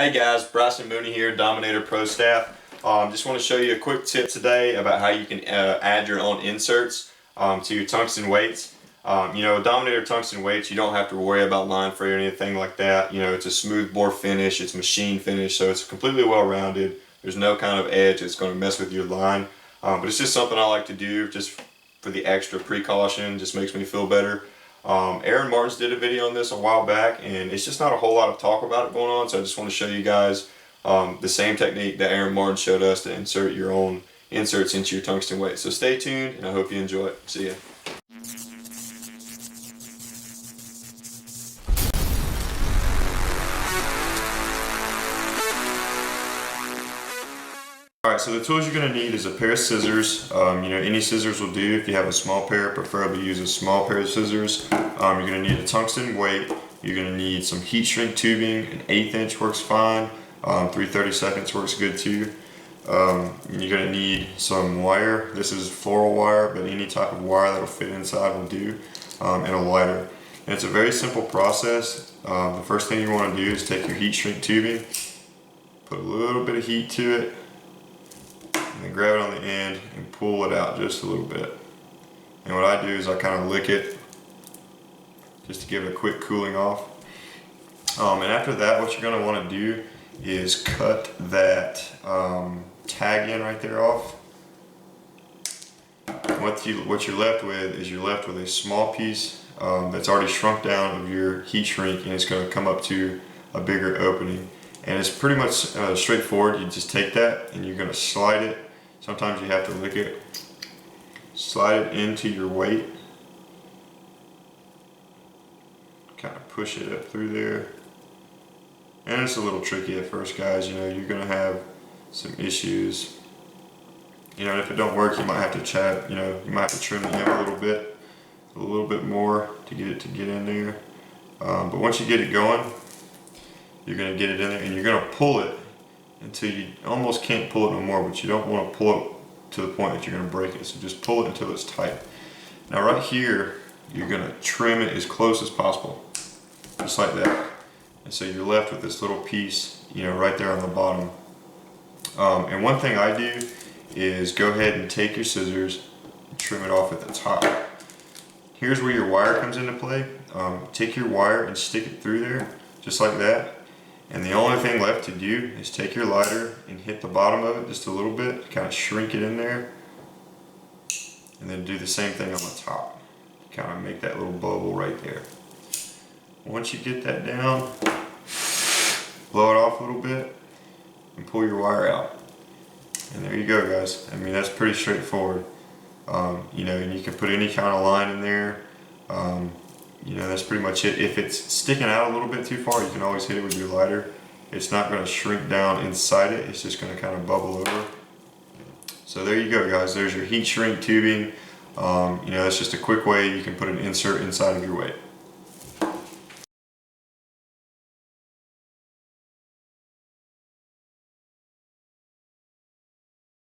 Hey guys, Bryson Mooney here, Dominator Pro Staff. Just want to show you a quick tip today about how you can add your own inserts to your tungsten weights. Dominator tungsten weights, you don't have to worry about line fray or anything like that. It's a smooth bore finish, it's machine finish, so it's completely well-rounded. There's no kind of edge that's going to mess with your line. But it's just something I like to do just for the extra precaution, just makes me feel better. Aaron Martins did a video on this a while back, and it's just not a whole lot of talk about it going on, so I just want to show you guys the same technique that Aaron Martins showed us to insert your own inserts into your tungsten weight. So stay tuned, and I hope you enjoy it. See ya. Alright, so the tools you're going to need is a pair of scissors. Any scissors will do. If you have a small pair, preferably use a small pair of scissors. You're going to need a tungsten weight. You're going to need some heat shrink tubing. An 1/8 inch works fine. 3/32 works good too. You're going to need some wire. This is floral wire, but any type of wire that will fit inside will do. And a lighter. And it's a very simple process. The first thing you want to do is take your heat shrink tubing, put a little bit of heat to it, and then grab it on the end and pull it out just a little bit. And what I do is I kind of lick it just to give it a quick cooling off. And after that, what you're going to want to do is cut that tag in right there off. What you're left with is you're left with a small piece that's already shrunk down of your heat shrink, and it's going to come up to a bigger opening. And it's pretty much straightforward. You just take that and you're going to slide it. Sometimes you have to lick it. Slide it into your weight. Kind of push it up through there. And it's a little tricky at first, guys. You're going to have some issues. And if it don't work, you might have to you might have to trim the end a little bit more to get it to get in there. But once you get it going, you're going to get it in there and you're going to pull it until you almost can't pull it no more, but you don't want to pull it to the point that you're going to break it. So just pull it until it's tight. Now right here, you're going to trim it as close as possible, just like that. And so you're left with this little piece, right there on the bottom. And one thing I do is go ahead and take your scissors and trim it off at the top. Here's where your wire comes into play. Take your wire and stick it through there, just like that. And the only thing left to do is take your lighter and hit the bottom of it just a little bit, kind of shrink it in there, and then do the same thing on the top. Kind of make that little bubble right there. Once you get that down, blow it off a little bit and pull your wire out. And there you go, guys. I mean, that's pretty straightforward. And you can put any kind of line in there. That's pretty much it. If it's sticking out a little bit too far, you can always hit it with your lighter. It's not going to shrink down inside it. It's just going to kind of bubble over. So there you go, guys. There's your heat shrink tubing. That's just a quick way you can put an insert inside of your weight.